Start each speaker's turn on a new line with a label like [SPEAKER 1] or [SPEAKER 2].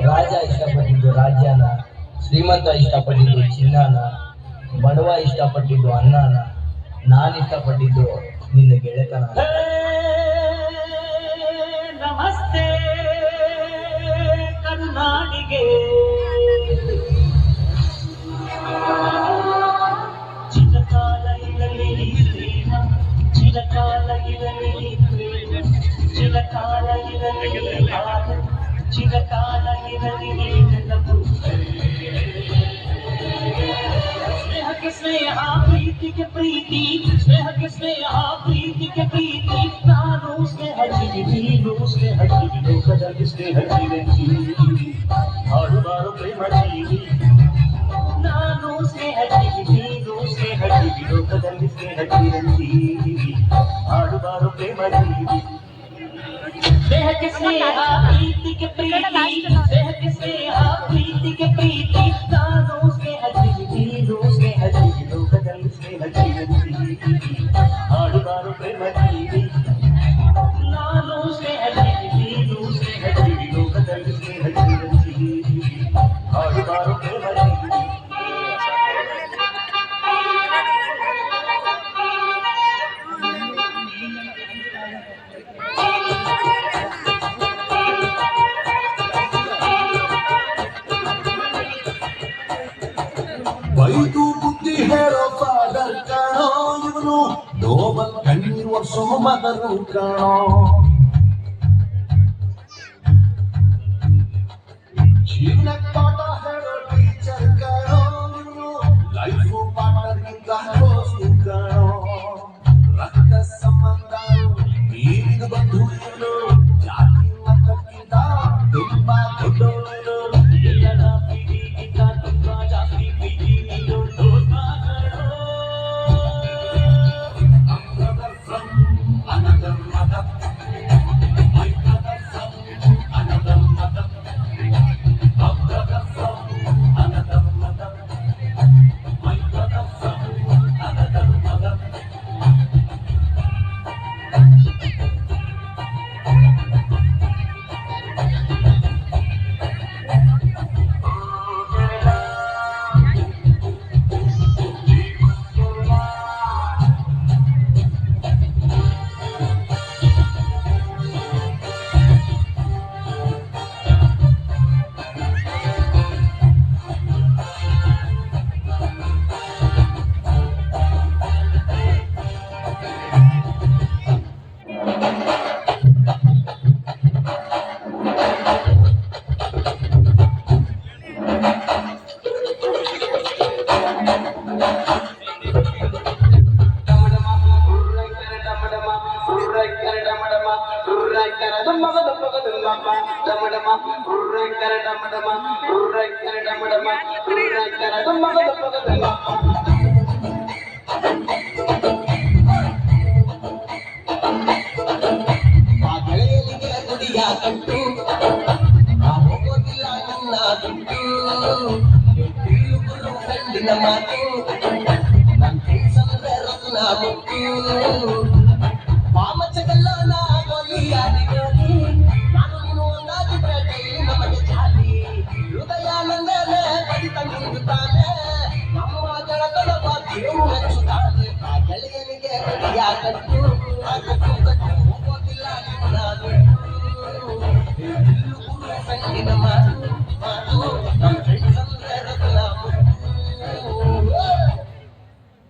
[SPEAKER 1] ರಾಜ ಇಷ್ಟಪಟ್ಟಿದ್ದು ರಾಜ್ಯನ, ಶ್ರೀಮಂತ ಇಷ್ಟಪಟ್ಟಿದ್ದು ಚಿನ್ನನ, ಬಡವ ಇಷ್ಟಪಟ್ಟಿದ್ದು ಅನ್ನನ, ನಾನು ಇಷ್ಟಪಟ್ಟಿದ್ದು ನಿನ್ನ ಗೆಳೆತನ.
[SPEAKER 2] ನಮಸ್ತೆ ಕರುನಾಡಿಗೆ, ಚಿರಕಾಲ ಇರಲಿ ಪ್ರೇಮ, ಚಿರಕಾಲ ಇರಲಿ ಪ್ರೇಮ, ಚಿರಕಾಲ ಇರಲಿ ಕಾಲ, ಚಿರಕಾಲ ಇರಲಿ ನೆನಪು. ಸ್ನೇಹಕ್ಕೆ ಸ್ನೇಹ, ಪ್ರೀತಿಗೆ ಪ್ರೀತಿ, ಸ್ನೇಹಕ್ಕೆ ಸ್ನೇಹ, ಪ್ರೀತಿಗೆ ಪ್ರೀತಿ. ನಾನು ಸ್ನೇಹ ಜೀವಿ, ನೀನು ಸ್ನೇಹ ಜೀವಿ, ಲೋಕದಲ್ಲಿ ಸ್ನೇಹ ಚಿರಂಜೀವಿ, ಹಾಡುವಾರು ಪ್ರೇಮ ಜೀವಿ. ನಾನು ಸ್ನೇಹ ಜೀವಿ, ನೀನು ಸ್ನೇಹ ಜೀವಿ, ಲೋಕದಲ್ಲಿ ಸ್ನೇಹ ಚಿರಂಜೀವಿ, ಹಾಡುವಾರು ಪ್ರೇಮ ಜೀವಿ. ಸ್ನೇಹಕ್ಕೆ ಸ್ನೇಹ, ಪ್ರೀತಿಗೆ ಪ್ರೀತಿ, ಸ್ನೇಹಕ್ಕೆ ಸ್ನೇಹ, ಪ್ರೀತಿಗೆ ಪ್ರೀತಿ. ನಾನು ಸ್ನೇಹ ಜೀವಿ, ನೀನು ಸ್ನೇಹ ಜೀವಿ, ಲೋಕದಲ್ಲಿ ಸ್ನೇಹ ಚಿರಂಜೀವಿ, ಹಾಡುವಾರು ಪ್ರೇಮ ಜೀವಿ. ನಾನು ಸ್ನೇಹ ಜೀವಿ, ನೀನು ಸ್ನೇಹ ಜೀವಿ, ಲೋಕದಲ್ಲಿ ಸ್ನೇಹ ಚಿರಂಜೀವಿ, ಹಾಡುವಾರು ಪ್ರೇಮ ಜೀವಿ.
[SPEAKER 3] ಬೈದು ಬುದ್ಧಿ ಹೇಳೋ ಫಾದರ್ ಕಾಣೋ, ಇವನು ನೋಬಲ್ ಕಣ್ಣೀರ್ ವರ್ಷೋ ಮದರು ಕಾಣೋ. ಜೀವನಕ್ಕೆ ಪಾಠ ಹೇಳೋ ಟೀಚರ್ ಕಾಣೋ, ಇವನು ಲೈಫು ಪಾರ್ಟ್ನರ್ಗಿಂತ ದೋಸ್ತು ಕಾಣೋ. ರಕ್ತ ಸಂಬಂಧ ಮೀರಿದ ಬಂಧು ಇವನು, ಜಾತಿ ಮತಕ್ಕಿಂತ ತುಂಬಾ ದೊಡ್ಡವನು.
[SPEAKER 2] ಎಲ್ಲರ ಪ್ರೀತಿಗಿಂತ ತುಂಬಾ ಜಾಸ್ತಿ ಪ್ರೀತಿ ನೀನು ದೋಸ್ತ ಕಣೋ.
[SPEAKER 3] Brother from another mother, my brother from another mother, a brother from another mother, my brother from another mother.
[SPEAKER 1] ಆ ಗೆಳೆಯನಿಗೆ ಗುಡಿಯ ಕಟ್ಟು, ಆ ಹೋಗೋದಿಲ್ಲ ನನ್ನ ದುಡ್ಡು, ಗುರು ಗಂಡಿನ ಮಾತು, ನನ್ನ ಫ್ರೆಂಡ್ಸಂದ್ರೆ ರತ್ನ ಮುಟ್ಟು. ವಾಮಚಗಲ್ಲ ನಾಗೋಲಿಯಾದಿಗೋಗಿ, ನಾನು ನೀನು ಒಂದಾಗಿದ್ರೆ ಡೈಲಿ ನಮಗೆ ಜಾಲಿ. ಹೃದಯಾನಂದನೆ ಬಡಿತ ನಿಂದುತ್ತಾನೆ, ನಮ್ಮ ಗೆಳತನ ಬಾಕಿಯು ಮೆಚ್ಚುತ್ತಾನೆ. ಆ ಗೆಳೆಯನಿಗೆ ಗುಡಿಯ ಕಟ್ಟು, ಆ ಕಟ್ಟು ಕಟ್ಟು ಹೋಗೋದಿಲ್ಲ ನನ್ನ ದುಡ್ಡು, ಗುರು ಗಂಡಿನ ಮಾತು.